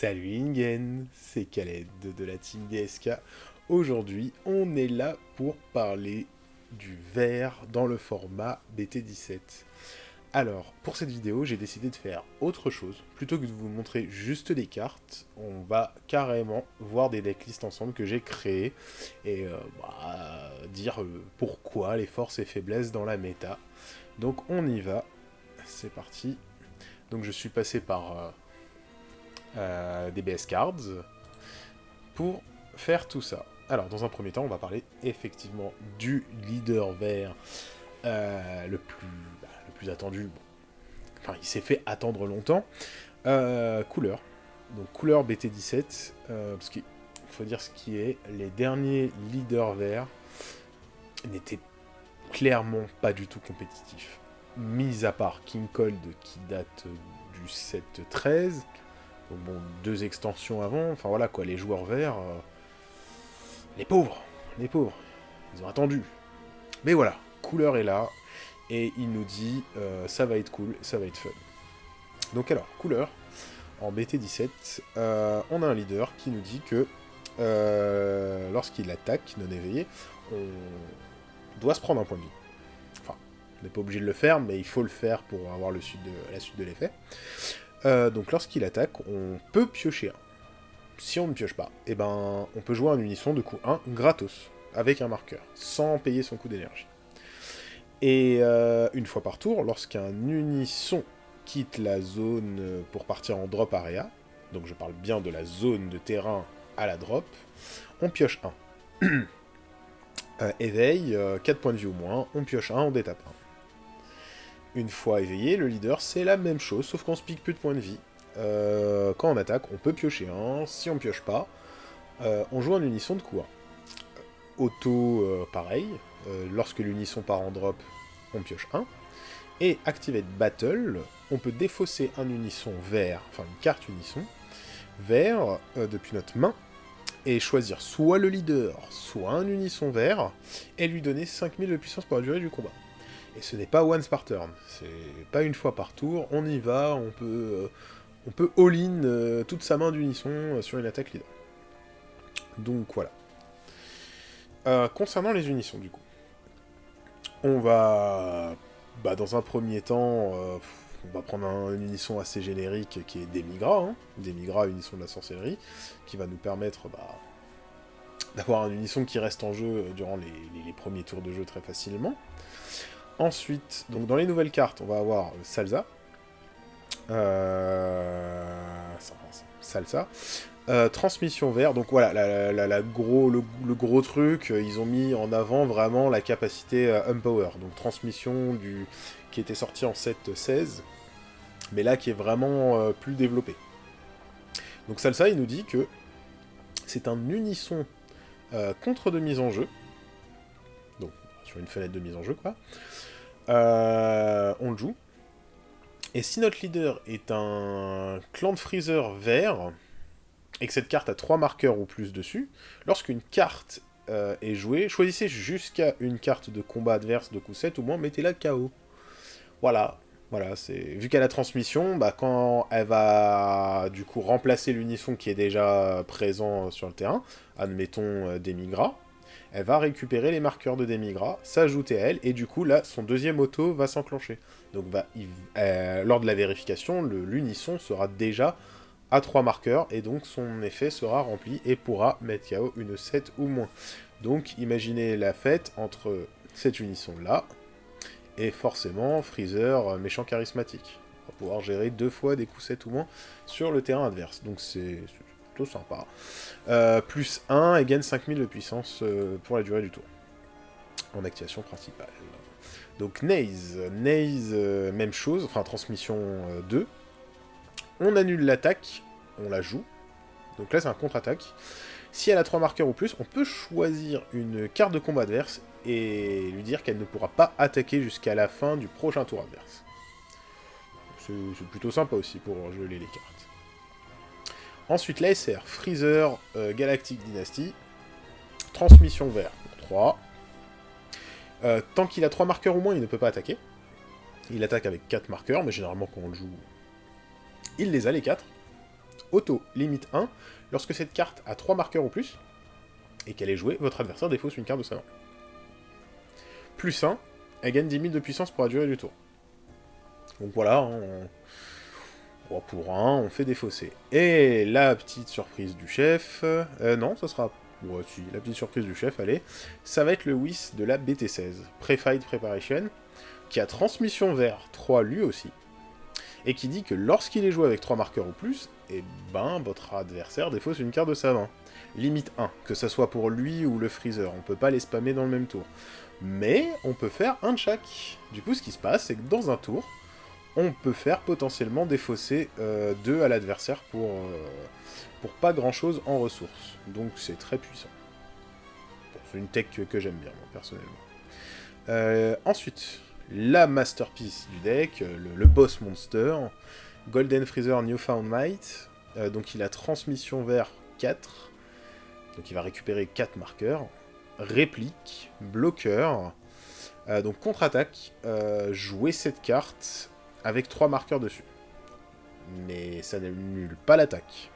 Salut Ingen, c'est Khaled de la team DSK. Aujourd'hui, on est là pour parler du vert dans le format BT17. Alors, pour cette vidéo, j'ai décidé de faire autre chose. Plutôt que de vous montrer juste des cartes, on va carrément voir des decklists ensemble que j'ai créées et dire pourquoi les forces et faiblesses dans la méta. Donc on y va, c'est parti. Donc je suis passé par DBS Cards pour faire tout ça. Alors, dans un premier temps, on va parler effectivement du leader vert le plus attendu. Bon. Enfin, il s'est fait attendre longtemps. Couleur. Donc, couleur BT17. Parce qu'il faut dire ce qui est. Les derniers leaders verts n'étaient clairement pas du tout compétitifs. Mis à part King Cold qui date du 7-13. Donc bon, 2 extensions avant, enfin voilà quoi, les joueurs verts, les pauvres, ils ont attendu. Mais voilà, couleur est là, et il nous dit, ça va être cool, ça va être fun. Donc alors, couleur, en BT17, on a un leader qui nous dit que, lorsqu'il attaque, non éveillé, on doit se prendre un point de vie. Enfin, on n'est pas obligé de le faire, mais il faut le faire pour avoir la suite de l'effet. Donc lorsqu'il attaque, on peut piocher un. Si on ne pioche pas, eh ben, on peut jouer un unisson de coût 1 gratos, avec un marqueur, sans payer son coût d'énergie. Et une fois par tour, lorsqu'un unisson quitte la zone pour partir en drop area, donc je parle bien de la zone de terrain à la drop, on pioche 1. Éveil, 4 points de vie ou moins, on pioche 1, on détape 1. Une fois éveillé, le leader, c'est la même chose, sauf qu'on se pique plus de points de vie. Quand on attaque, on peut piocher un. Si on pioche pas, on joue un unisson de coup 1. Auto, pareil. Lorsque l'unisson part en drop, on pioche 1. Et Activate Battle, on peut défausser un unisson vert, enfin une carte unisson, vert depuis notre main, et choisir soit le leader, soit un unisson vert, et lui donner 5000 de puissance pour la durée du combat. Et ce n'est pas once par turn, c'est pas une fois par tour, on y va, on peut all-in toute sa main d'unisson sur une attaque leader. Donc voilà. Concernant les unissons du coup, on va, dans un premier temps, on va prendre un unisson assez générique qui est Demigra, Demigra, unisson de la sorcellerie, qui va nous permettre d'avoir un unisson qui reste en jeu durant les premiers tours de jeu très facilement. Ensuite, donc dans les nouvelles cartes, on va avoir Salsa. Salsa. Transmission vert, donc voilà, le gros truc, ils ont mis en avant vraiment la capacité Empower, donc transmission qui était sorti en 7-16, mais là qui est vraiment plus développé. Donc Salsa, il nous dit que c'est un unisson contre de mise en jeu, donc sur une fenêtre de mise en jeu quoi. On le joue. Et si notre leader est un clan de freezer vert, et que cette carte a 3 marqueurs ou plus dessus, lorsqu'une carte est jouée, choisissez jusqu'à une carte de combat adverse de coup 7 ou moins, mettez-la KO. Voilà, c'est vu qu'elle a transmission, quand elle va du coup remplacer l'unisson qui est déjà présent sur le terrain, admettons Demigra, elle va récupérer les marqueurs de Demigra, s'ajouter à elle, et du coup, là, son deuxième auto va s'enclencher. Donc, lors de la vérification, l'unisson sera déjà à 3 marqueurs, et donc son effet sera rempli, et pourra mettre KO une 7 ou moins. Donc, imaginez la fête entre cette unisson-là, et forcément, Freezer, méchant charismatique. On va pouvoir gérer 2 fois des coups 7 ou moins sur le terrain adverse. Donc, c'est plutôt sympa. Plus 1 et gagne 5000 de puissance pour la durée du tour. En activation principale. Donc Naze, même chose, enfin transmission 2. On annule l'attaque, on la joue. Donc là c'est un contre-attaque. Si elle a 3 marqueurs ou plus, on peut choisir une carte de combat adverse et lui dire qu'elle ne pourra pas attaquer jusqu'à la fin du prochain tour adverse. C'est plutôt sympa aussi pour geler les cartes. Ensuite, l'ASR, Freezer, Galactic Dynasty, transmission vert, 3. Tant qu'il a 3 marqueurs ou moins, il ne peut pas attaquer. Il attaque avec 4 marqueurs, mais généralement quand on le joue, il les a les 4. Auto, limite 1. Lorsque cette carte a 3 marqueurs ou plus, et qu'elle est jouée, votre adversaire défausse une carte de sa main. Plus 1, elle gagne 10 000 de puissance pour la durée du tour. Donc voilà, hein, pour 1, on fait défausser. Et la petite surprise du chef... non, ça sera... Ouais, si, la petite surprise du chef, allez. Ça va être le Whis de la BT16. Pre-Fight Preparation, qui a transmission vers 3 lui aussi, et qui dit que lorsqu'il est joué avec 3 marqueurs ou plus, et ben, votre adversaire défausse une carte de sa main. Limite 1, que ça soit pour lui ou le Freezer, on peut pas les spammer dans le même tour. Mais on peut faire un de chaque. Du coup, ce qui se passe, c'est que dans un tour, on peut faire potentiellement défausser 2 à l'adversaire pour pas grand chose en ressources. Donc c'est très puissant. Bon, c'est une tech que j'aime bien, moi, personnellement. Ensuite, la masterpiece du deck, le boss monster, Golden Freezer Newfound Might. Donc il a transmission vers 4. Donc il va récupérer 4 marqueurs. Réplique, bloqueur. Donc contre-attaque, jouer cette carte avec 3 marqueurs dessus. Mais ça n'annule pas l'attaque.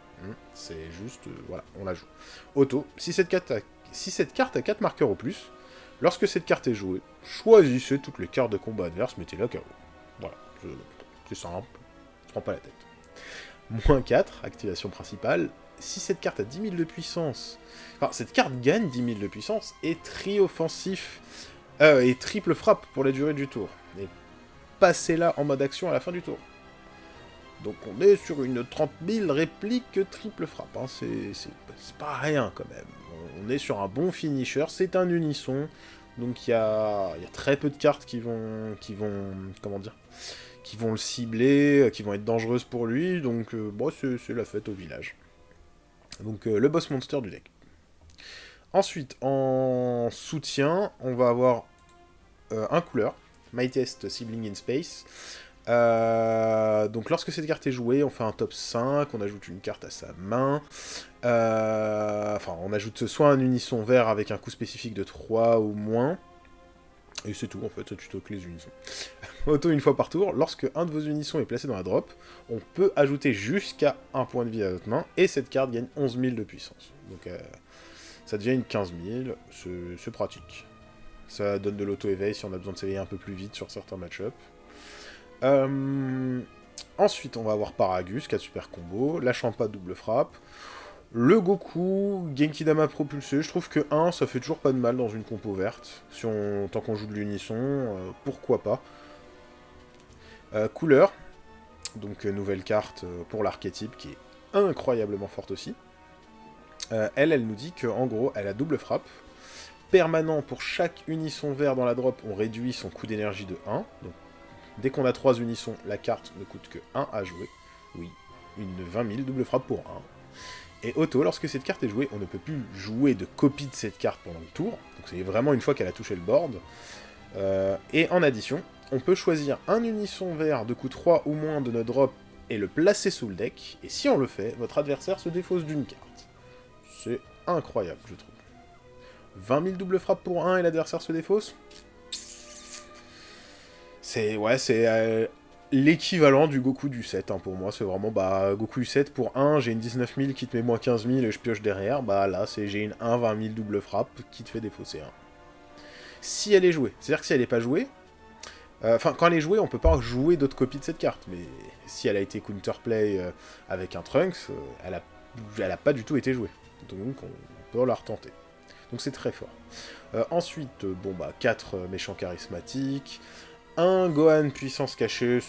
C'est juste, voilà, on la joue. Auto, si cette carte a 4 marqueurs ou plus, lorsque cette carte est jouée, choisissez toutes les cartes de combat adverses, mettez-la KO. Voilà, c'est simple, je prends pas la tête. Moins 4, activation principale. Si cette carte a 10 000 de puissance... Enfin, cette carte gagne 10 000 de puissance et tri-offensif et triple frappe pour la durée du tour. Et passez-la en mode action à la fin du tour. Donc on est sur une 30 000 répliques triple frappe. Hein. C'est pas rien quand même. On est sur un bon finisher, c'est un unisson. Donc il y a très peu de cartes qui vont comment dire, qui vont le cibler, qui vont être dangereuses pour lui. Donc bon, c'est la fête au village. Donc le boss monster du deck. Ensuite, en soutien, on va avoir un couleur, Mightiest Sibling in Space. Donc lorsque cette carte est jouée, on fait un top 5, on ajoute une carte à sa main. Enfin, on ajoute soit un unisson vert avec un coup spécifique de 3 ou moins. Et c'est tout, en fait, ça tu toques les unissons. Auto une fois par tour, lorsque un de vos unissons est placé dans la drop, on peut ajouter jusqu'à 1 point de vie à notre main, et cette carte gagne 11 000 de puissance. Donc ça devient une 15 000, c'est pratique. Ça donne de l'auto-éveil si on a besoin de s'éveiller un peu plus vite sur certains match-ups. Ensuite, on va avoir Paragus, 4 super combos, la Champa double frappe, le Goku, Genkidama propulsé, je trouve que 1, ça fait toujours pas de mal dans une compo verte, tant qu'on joue de l'unisson, pourquoi pas. Couleur, donc nouvelle carte pour l'archétype qui est incroyablement forte aussi. Elle nous dit qu'en gros, elle a double frappe, permanent pour chaque unisson vert dans la drop, on réduit son coût d'énergie de 1, donc dès qu'on a 3 unissons, la carte ne coûte que 1 à jouer. Oui, une 20 000, double frappe pour 1. Et auto, lorsque cette carte est jouée, on ne peut plus jouer de copie de cette carte pendant le tour. Donc c'est vraiment une fois qu'elle a touché le board. Et en addition, on peut choisir un unisson vert de coût 3 ou moins de notre drop et le placer sous le deck. Et si on le fait, votre adversaire se défausse d'une carte. C'est incroyable, je trouve. 20 000 double frappe pour 1 et l'adversaire se défausse. C'est l'équivalent du Goku du 7, hein, pour moi. C'est vraiment, Goku 7 pour 1, j'ai une 19 000 qui te met moins 15 000 et je pioche derrière. Bah là, j'ai une 1, 20 000 double frappe qui te fait défausser 1. Si elle est jouée, c'est-à-dire que si elle n'est pas jouée, quand elle est jouée, on peut pas jouer d'autres copies de cette carte, mais si elle a été counterplay avec un Trunks, elle a pas du tout été jouée. Donc on peut la retenter. Donc c'est très fort. Ensuite, 4 méchants charismatiques, un Gohan puissance cachée,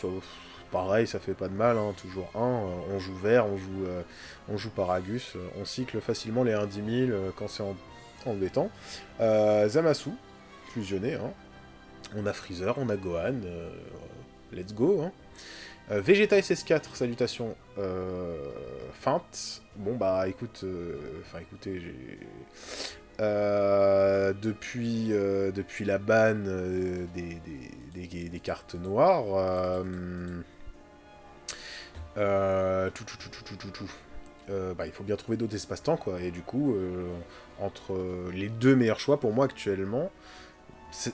pareil, ça fait pas de mal, hein, toujours 1, on joue vert, on joue Paragus, on cycle facilement les 1-10 000 quand c'est embêtant. Zamasu, fusionné, hein. On a Freezer, on a Gohan, let's go, hein. Vegeta SS4, salutations, feinte. Bon écoutez, j'ai... depuis la ban des cartes noires, il faut bien trouver d'autres espaces-temps, quoi. Et du coup, entre les deux meilleurs choix pour moi actuellement,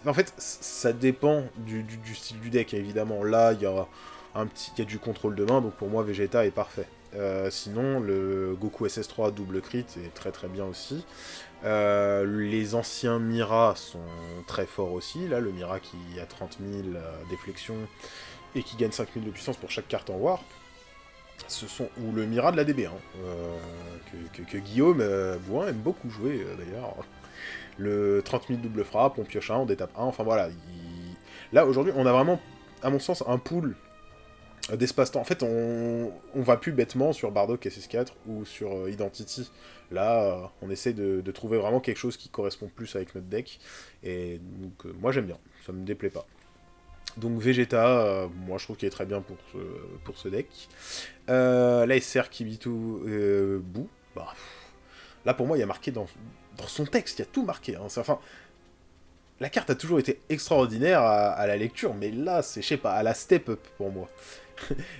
en fait, ça dépend du style du deck, évidemment. Là, il y a du contrôle de main, donc pour moi, Vegeta est parfait. Sinon, le Goku SS3 double crit est très très bien aussi. Les anciens Mira sont très forts aussi. Là, le Mira qui a 30 000 déflexion et qui gagne 5 000 de puissance pour chaque carte en Warp. Ou le Mira de la DB, que Guillaume Bouin aime beaucoup jouer d'ailleurs. Le 30 000 double frappe, on pioche un, on détape un, enfin voilà. Là, aujourd'hui, on a vraiment, à mon sens, un pool d'espace-temps. En fait, on va plus bêtement sur Bardock SS4 ou sur Identity. Là, on essaie de trouver vraiment quelque chose qui correspond plus avec notre deck. Et donc, moi, j'aime bien. Ça me déplaît pas. Donc Vegeta, moi je trouve qu'il est très bien pour ce deck. Là, SR Kibitu Boo. Bah, là, pour moi, il y a marqué dans son texte, il y a tout marqué. Hein. Enfin, la carte a toujours été extraordinaire à la lecture, mais là, c'est, je sais pas, à la step-up pour moi.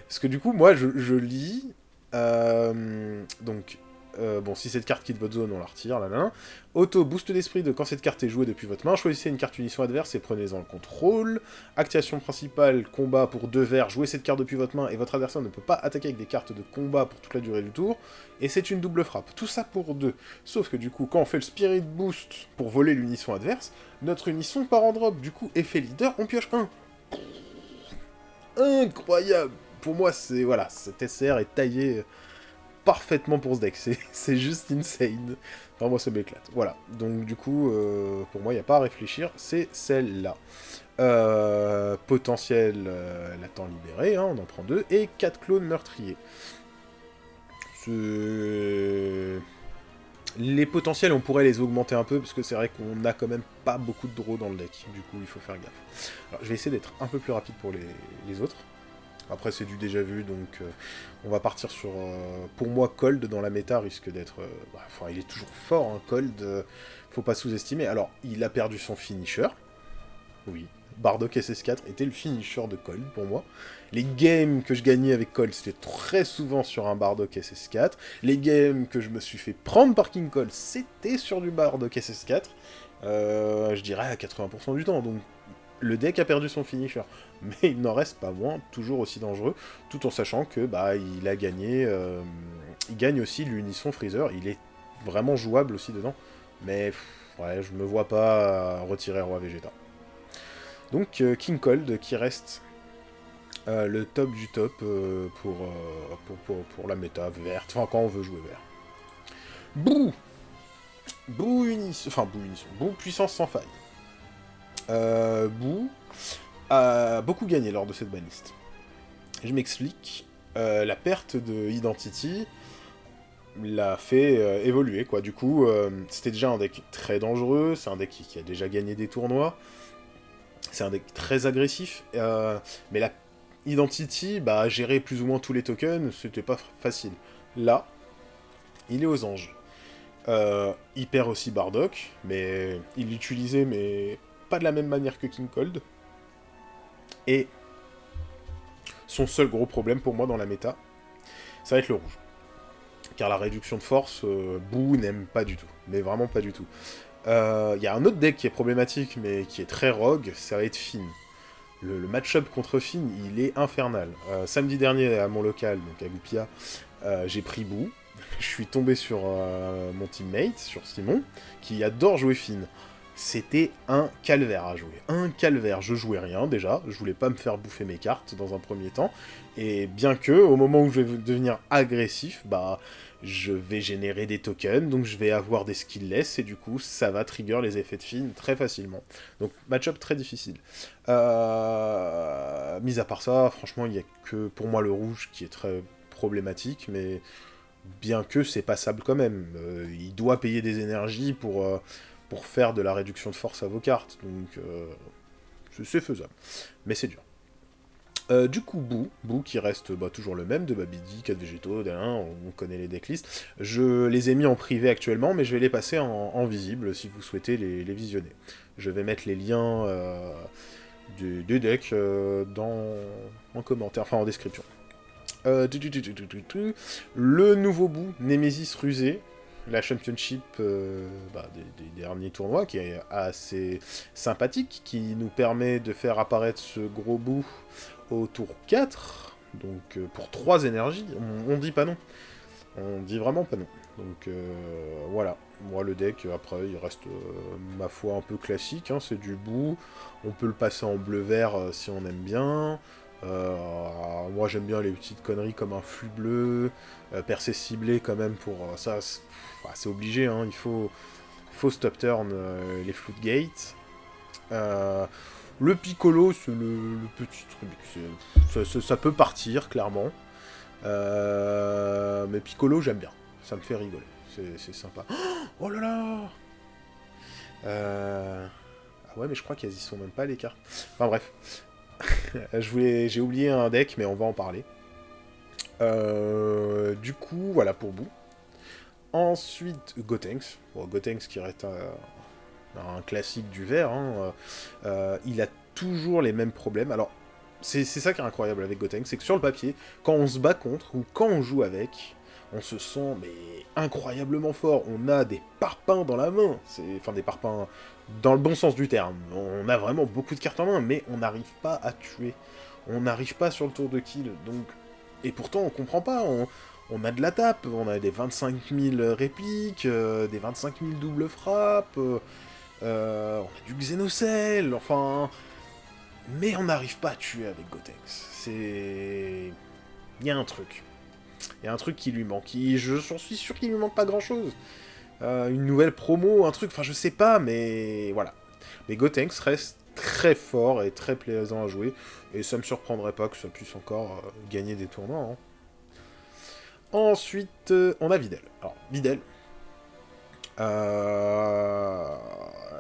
Parce que du coup, moi, je lis... donc, bon, si cette carte quitte votre zone, on la retire, là. Auto, boost d'esprit de quand cette carte est jouée depuis votre main. Choisissez une carte unisson adverse et prenez-en le contrôle. Activation principale, combat pour 2 verts. Jouez cette carte depuis votre main et votre adversaire ne peut pas attaquer avec des cartes de combat pour toute la durée du tour. Et c'est une double frappe. Tout ça pour 2. Sauf que du coup, quand on fait le Spirit Boost pour voler l'unisson adverse, notre unisson part en drop. Du coup, effet leader, on pioche 1. Incroyable. Pour moi, c'est... Voilà, cet SR est taillé parfaitement pour ce deck. C'est juste insane. Enfin, moi, ça m'éclate. Voilà. Donc, du coup, pour moi, il n'y a pas à réfléchir. C'est celle-là. Potentiel latent libéré, hein, on en prend 2. Et 4 clones meurtriers. Les potentiels, on pourrait les augmenter un peu, parce que c'est vrai qu'on n'a quand même pas beaucoup de draws dans le deck. Du coup, il faut faire gaffe. Alors, je vais essayer d'être un peu plus rapide pour les autres. Après, c'est du déjà vu, donc on va partir sur... pour moi, Cold, dans la méta, risque d'être... enfin, il est toujours fort, hein, Cold. Faut pas sous-estimer. Alors, il a perdu son finisher. Oui. Bardock SS4 était le finisher de Cold, pour moi. Les games que je gagnais avec Cold, c'était très souvent sur un Bardock SS4. Les games que je me suis fait prendre par King Cold, c'était sur du Bardock SS4. Je dirais à 80% du temps, donc... Le deck a perdu son finisher, mais il n'en reste pas moins, toujours aussi dangereux, tout en sachant que bah il a gagné, il gagne aussi l'unisson Freezer, il est vraiment jouable aussi dedans, mais ouais, je me vois pas retirer Roi Vegeta. Donc King Cold qui reste le top du top pour la méta verte, enfin quand on veut jouer vert. Bouh Bouh puissance sans faille. Boo a beaucoup gagné lors de cette banlist. Je m'explique. La perte de Identity l'a fait évoluer, quoi. Du coup, c'était déjà un deck très dangereux, c'est un deck qui a déjà gagné des tournois, c'est un deck très agressif, mais la Identity, bah, gérer plus ou moins tous les tokens, c'était pas facile. Là, il est aux anges. Il perd aussi Bardock, mais il l'utilisait, mais pas de la même manière que King Cold. Et son seul gros problème pour moi dans la méta, ça va être le rouge. Car la réduction de force, Boo n'aime pas du tout. Mais vraiment pas du tout. Il y a un autre deck qui est problématique, mais qui est très rogue, ça va être Finn. Le match-up contre Finn, il est infernal. Samedi dernier, à mon local, donc à Goupia, j'ai pris Boo. Je suis tombé sur mon teammate, sur Simon, qui adore jouer Finn. C'était un calvaire à jouer. Un calvaire. Je jouais rien, déjà. Je voulais pas me faire bouffer mes cartes, dans un premier temps. Et bien que, au moment où je vais devenir agressif, bah, je vais générer des tokens, donc je vais avoir des skillless, et du coup, ça va trigger les effets de Finn très facilement. Donc, match-up très difficile. Mis à part ça, franchement, il y a que, pour moi, le rouge qui est très problématique, mais bien que c'est passable quand même. Il doit payer des énergies pour faire de la réduction de force à vos cartes, donc c'est faisable, mais c'est dur. Du coup, Boo qui reste toujours le même, de Babidi, 4 végétaux, on connaît les decklists. Je les ai mis en privé actuellement, mais je vais les passer en visible si vous souhaitez les visionner. Je vais mettre les liens des decks en commentaire, enfin en description. Le nouveau Boo, Nemesis rusé, la championship des derniers tournois, qui est assez sympathique, qui nous permet de faire apparaître ce gros bout au tour 4. Donc pour 3 énergies, on dit pas non. On dit vraiment pas non. Donc voilà, moi le deck, après, il reste, ma foi, un peu classique, hein, c'est du bout. On peut le passer en bleu-vert si on aime bien. Moi j'aime bien les petites conneries comme un flux bleu, percée ciblée quand même pour ça, c'est obligé, hein, il faut stop turn les floodgates. Le piccolo, c'est le petit truc, ça peut partir clairement. Mais piccolo j'aime bien, ça me fait rigoler, c'est sympa. Oh là là. Ah ouais, mais je crois qu'elles y sont même pas les cartes. Enfin bref. J'ai oublié un deck, mais on va en parler. Du coup, voilà pour Boo. Ensuite, Gotenks. Bon, Gotenks qui reste un classique du vert. Hein. Il a toujours les mêmes problèmes. Alors, c'est ça qui est incroyable avec Gotenks, c'est que sur le papier, quand on se bat contre ou quand on joue avec, on se sent mais incroyablement fort. On a des parpaings dans la main. Enfin, des parpaings dans le bon sens du terme. On a vraiment beaucoup de cartes en main, mais on n'arrive pas à tuer. On n'arrive pas sur le tour de kill. Donc... Et pourtant, on comprend pas. On a de la tape, on a des 25 000 répliques, des 25 000 doubles frappes, on a du Xenocell, enfin... Mais on n'arrive pas à tuer avec Gotenks. C'est... Il y a un truc. Il y a un truc qui lui manque. J'en suis sûr qu'il lui manque pas grand-chose. Une nouvelle promo, un truc, enfin je sais pas, mais voilà. Mais Gotenks reste très fort et très plaisant à jouer, et ça me surprendrait pas que ça puisse encore gagner des tournois. Hein. Ensuite, on a Videl. Alors, Videl,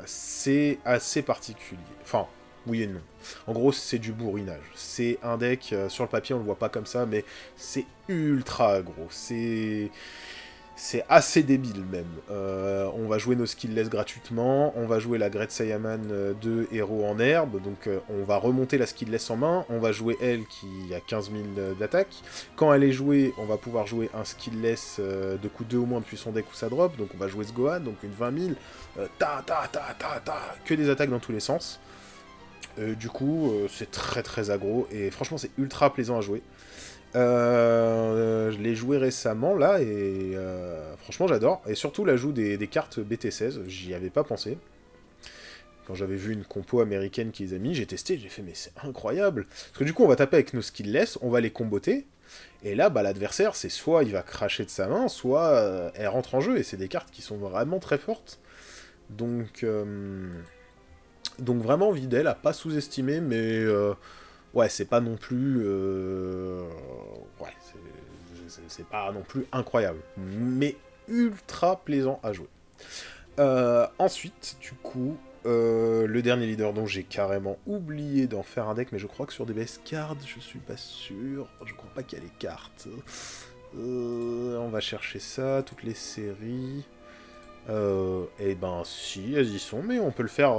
c'est assez particulier. Enfin, oui et non. En gros, c'est du bourrinage. C'est un deck, sur le papier, on le voit pas comme ça, mais c'est ultra aggro. C'est assez débile même. On va jouer nos skillless gratuitement, on va jouer la Great Saiyaman 2 héros en herbe, donc on va remonter la skillless en main, on va jouer elle qui a 15 000 d'attaque. Quand elle est jouée, on va pouvoir jouer un skillless de coût 2 ou moins depuis son deck ou sa drop, donc on va jouer ce Gohan, donc une 20 000, que des attaques dans tous les sens. Du coup, c'est très très aggro, et franchement c'est ultra plaisant à jouer. Je l'ai joué récemment, là, et franchement, j'adore. Et surtout, l'ajout des cartes BT16, j'y avais pas pensé. Quand j'avais vu une compo américaine qu'ils a mis, j'ai testé, j'ai fait, mais c'est incroyable. Parce que du coup, on va taper avec nos skillless, on va les comboter, et là, bah, l'adversaire, c'est soit il va cracher de sa main, soit elle rentre en jeu, et c'est des cartes qui sont vraiment très fortes. Donc vraiment, Videl à pas sous-estimer, mais... ouais, c'est pas non plus... Ouais, c'est pas non plus incroyable. Mais ultra plaisant à jouer. Ensuite, du coup, le dernier leader dont j'ai carrément oublié d'en faire un deck, mais je crois que sur des best cards, je suis pas sûr. Je crois pas qu'il y a les cartes. On va chercher ça, toutes les séries. Eh ben si, elles y sont, mais on peut le faire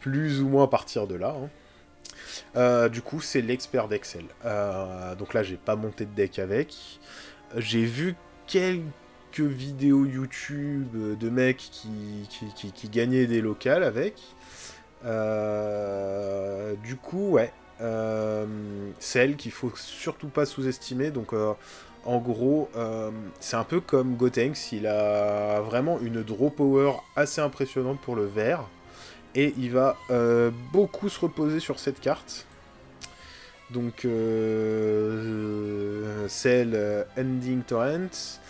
plus ou moins à partir de là. Hein. Du coup, c'est l'expert d'Excel. Donc là, j'ai pas monté de deck avec. J'ai vu quelques vidéos YouTube de mecs qui gagnaient des locales avec. Du coup, ouais. C'est elle qu'il faut surtout pas sous-estimer. Donc, en gros, c'est un peu comme Gotenks. Il a vraiment une draw power assez impressionnante pour le vert. Et il va beaucoup se reposer sur cette carte. Donc, celle Ending Torrent.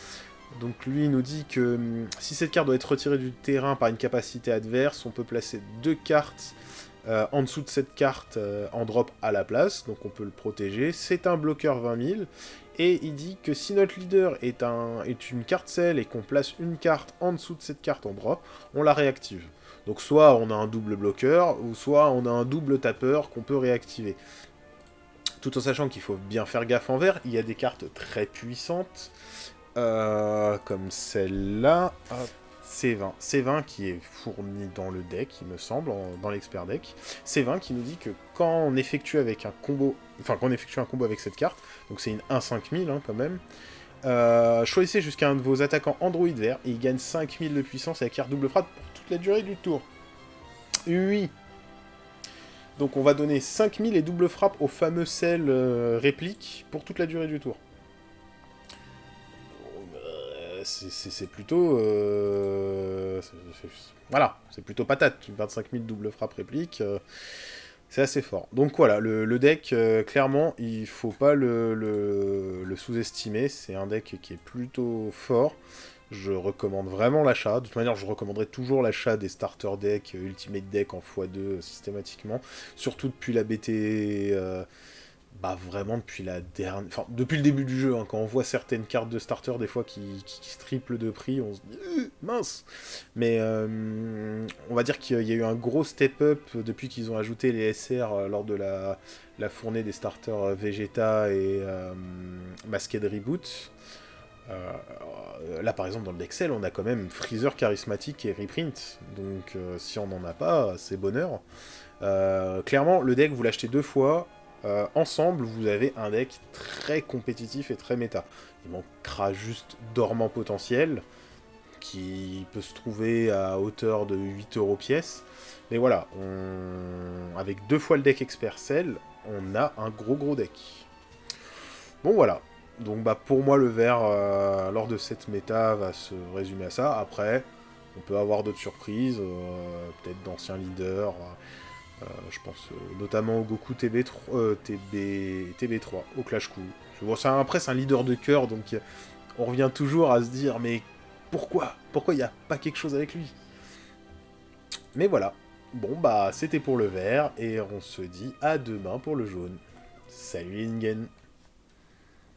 Donc lui, il nous dit que si cette carte doit être retirée du terrain par une capacité adverse, on peut placer 2 cartes en dessous de cette carte en drop à la place. Donc on peut le protéger. C'est un bloqueur 20 000. Et il dit que si notre leader est une carte sel et qu'on place une carte en dessous de cette carte en drop, on la réactive. Donc soit on a un double bloqueur, ou soit on a un double tapeur qu'on peut réactiver. Tout en sachant qu'il faut bien faire gaffe en vert, il y a des cartes très puissantes, comme celle-là, C20. C20 qui est fourni dans le deck, il me semble, dans l'expert deck. C20 qui nous dit que quand on effectue avec un combo, enfin quand on effectue un combo avec cette carte, donc c'est une 1-5000 hein, quand même, choisissez jusqu'à un de vos attaquants Android vert, et il gagne 5000 de puissance avec carte double frappe pour toute la durée du tour. Oui. Donc on va donner 5000 et double frappe au fameux sel réplique pour toute la durée du tour. C'est plutôt... voilà, c'est plutôt patate. 25 000 double frappe réplique, c'est assez fort. Donc voilà, le deck, clairement, il faut pas le sous-estimer. C'est un deck qui est plutôt fort. Je recommande vraiment l'achat. De toute manière, je recommanderais toujours l'achat des starter decks, Ultimate Deck en x2 systématiquement. Surtout depuis la BT... bah vraiment depuis la dernière... Enfin, depuis le début du jeu, hein, quand on voit certaines cartes de starter, des fois, qui triplent de prix, on se dit mince. Mais on va dire qu'il y a eu un gros step-up depuis qu'ils ont ajouté les SR lors de la fournée des starters Vegeta et Masked Reboot. Là par exemple dans le Dexel on a quand même Freezer charismatique et reprint, donc si on n'en a pas c'est bonheur. Clairement le deck vous l'achetez 2 fois, ensemble vous avez un deck très compétitif et très méta. Il manquera juste Dormant Potentiel qui peut se trouver à hauteur de 8€ pièce, mais voilà, avec 2 fois le deck Expert Cell on a un gros deck. Bon voilà. Donc bah pour moi le vert lors de cette méta va se résumer à ça. Après, on peut avoir d'autres surprises, peut-être d'anciens leaders, je pense notamment au Goku TB3, au Clash Coup. Bon, après c'est un leader de cœur, donc on revient toujours à se dire mais pourquoi il n'y a pas quelque chose avec lui? Mais voilà. Bon bah c'était pour le vert, et on se dit à demain pour le jaune. Salut Ingen.